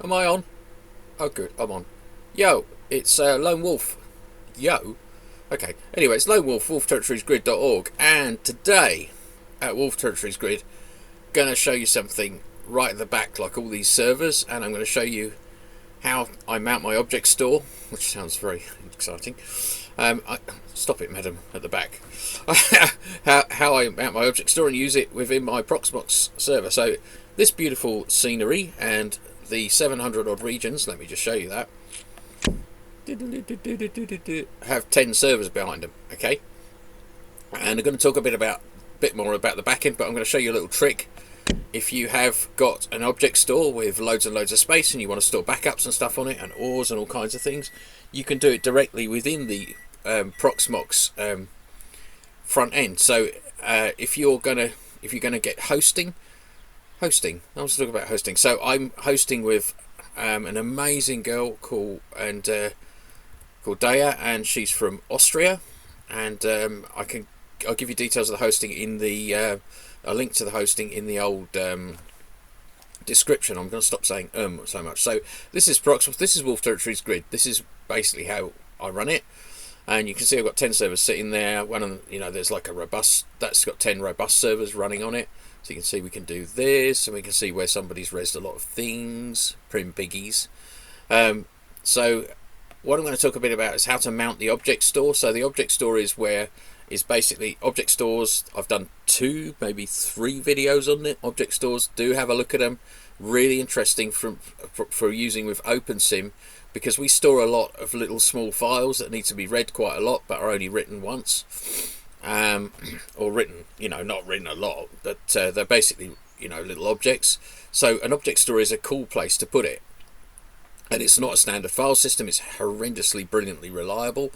Am I on? Oh, good, I'm on. Yo, it's Lone Wolf. Yo. Okay. Anyway, it's Lone Wolf, wolfterritoriesgrid.org, and today at Wolf Territories Grid, gonna show you something right at the back, like all these servers, and I'm gonna show you how I mount my object store, which sounds very exciting. Stop it, madam, at the back. how I mount my object store and use it within my Proxmox server. So this beautiful scenery and the 700 odd regions, let me just show you that, have 10 servers behind them, okay? And I'm going to talk bit more about the backend, but I'm going to show you a little trick. If you have got an object store with loads and loads of space and you want to store backups and stuff on it, and ores and all kinds of things, you can do it directly within the Proxmox front end. So if you're gonna get hosting, I was talking about hosting. So I'm hosting with an amazing girl called Daya, and she's from Austria, and I'll give you details of the hosting in the a link to the hosting in the old description. I'm going to stop saying so much. So this is Proxmox. This is Wolf Territories Grid. This is basically how I run it. And you can see I've got 10 servers sitting there. One of them, there's like a robust, that's got 10 robust servers running on it. So you can see we can do this, and we can see where somebody's resed a lot of things, prim biggies. So what I'm going to talk a bit about is how to mount the object store. So the object store is basically object stores. I've done 2, maybe 3 videos on it. Object stores, do have a look at them. Really interesting for using with OpenSim, because we store a lot of little small files that need to be read quite a lot, but are only written once, or written, not written a lot, but they're basically, little objects. So an object store is a cool place to put it, and it's not a standard file system. It's horrendously, brilliantly reliable.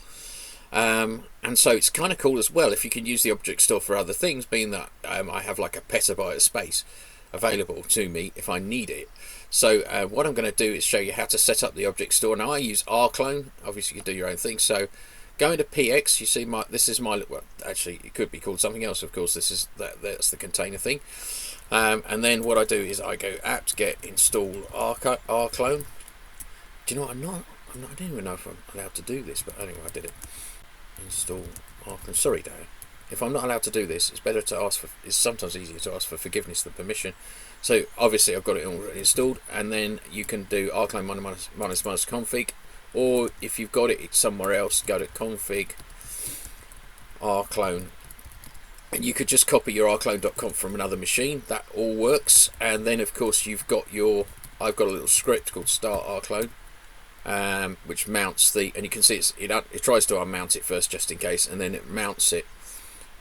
And so it's kind of cool as well if you can use the object store for other things, being that I have like a petabyte of space available to me if I need it. So what I'm going to do is show you how to set up the object store. Now I use rclone. Obviously you can do your own thing. So go into px. You see this is my, well, actually it could be called something else, of course. That's the container thing. And then what I do is I go apt get install rclone. Do you know what? I don't even know if I'm allowed to do this, but anyway, I did it. Install rclone. Sorry, Dad. If I'm not allowed to do this, it's better to ask for. It's sometimes easier to ask for forgiveness than permission. So obviously I've got it already installed, and then you can do rclone minus config, or if you've got it somewhere else, go to config rclone, and you could just copy your rclone.conf from another machine. That all works. And then of course I've got a little script called start rclone, which mounts and you can see it tries to unmount it first just in case, and then it mounts it.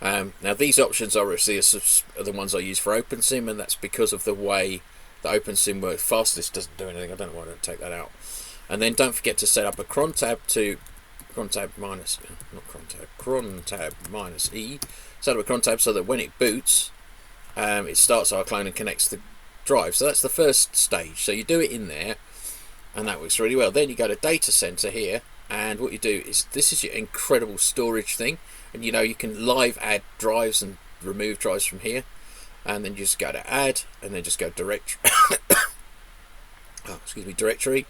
Now these options are the ones I use for OpenSim, and that's because of the way the OpenSim works. Fastest doesn't do anything. I don't know why I don't take that out. And then don't forget to set up a cron tab minus E. Set up a cron tab so that when it boots, it starts rclone and connects the drive. So that's the first stage. So you do it in there, and that works really well. Then you go to data center here, and what you do is, this is your incredible storage thing, and you can live add drives and remove drives from here, and then you just go to add, and then just go directory. Directory,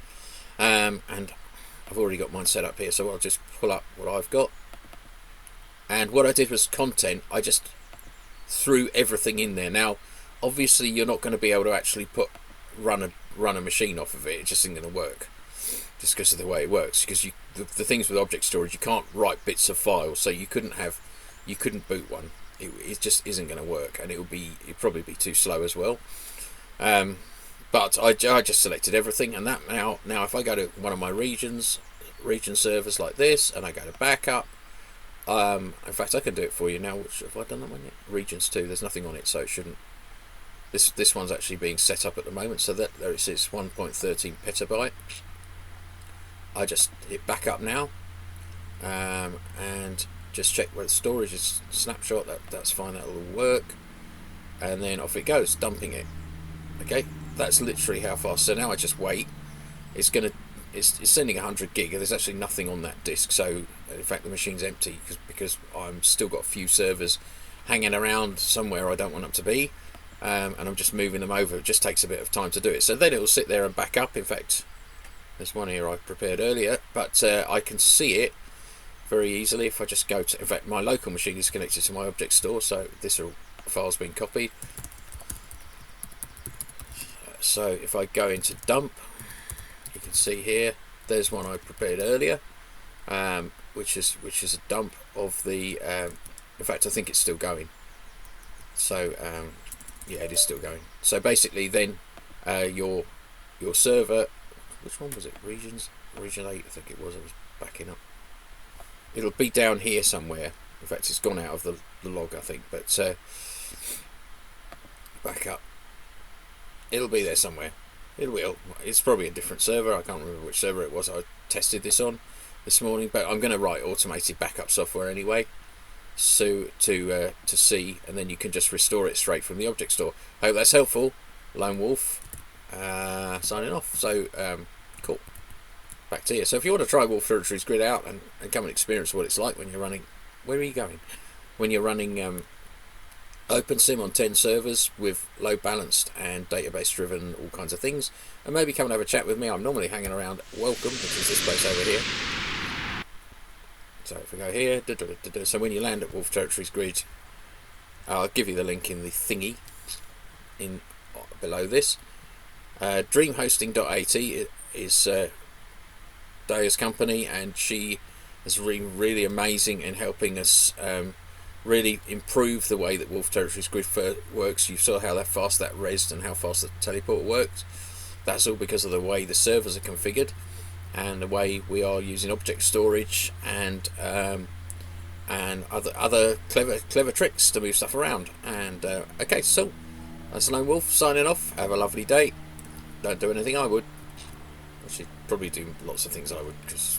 and I've already got mine set up here, so I'll just pull up what I've got. And what I did was content. I just threw everything in there. Now obviously you're not going to be able to actually run a machine off of it. It just isn't going to work, just because of the way it works. Because the things with object storage, you can't write bits of files, so you couldn't boot one. It just isn't going to work, and it'd probably be too slow as well. But I just selected everything, and that now if I go to one of my region servers like this, and I go to backup, in fact I can do it for you now. Have I done that one yet? Regions 2, there's nothing on it, so it shouldn't. This one's actually being set up at the moment, so that there it is, 1.13 petabyte. I just hit back up now, and just check where the storage is. Snapshot, that's fine, that'll all work, and then off it goes, dumping it. Okay, that's literally how fast. So now I just wait. It's sending 100 gig. There's actually nothing on that disk, so in fact the machine's empty because I'm still got a few servers hanging around somewhere I don't want them to be. and I'm just moving them over. It just takes a bit of time to do it. So then it will sit there and back up. In fact, there's one here I prepared earlier, but I can see it very easily if I just go to. In fact, my local machine is connected to my object store, so this file's been copied. So if I go into dump, you can see here there's one I prepared earlier, which is a dump of the. In fact, I think it's still going. So yeah, it is still going. So basically, then your server, which one was it? Region 8, I think it was. I was backing up. It'll be down here somewhere. In fact, it's gone out of the log, I think. But back up. It'll be there somewhere. It will. It's probably a different server. I can't remember which server it was I tested this on this morning. But I'm going to write automated backup software anyway, so to see, and then you can just restore it straight from the object store. I hope that's helpful. Lone Wolf signing off. So cool. Back to you. So if you want to try Wolf Territories Grid out and come and experience what it's like when you're running, where are you going? When you're running OpenSim on 10 servers with load balanced and database driven, all kinds of things, and maybe come and have a chat with me. I'm normally hanging around Welcome, which is this place over here. So if we go here, so when you land at Wolf Territories Grid, I'll give you the link in the thingy in below this. Dreamhosting.at is Daya's company, and she has been really amazing in helping us really improve the way that Wolf Territories Grid works. You saw how fast that resed and how fast the teleport worked. That's all because of the way the servers are configured and the way we are using object storage and other clever tricks to move stuff around. And okay, so that's Lone Wolf signing off. Have a lovely day. Don't do anything I would. Actually, probably do lots of things I would, because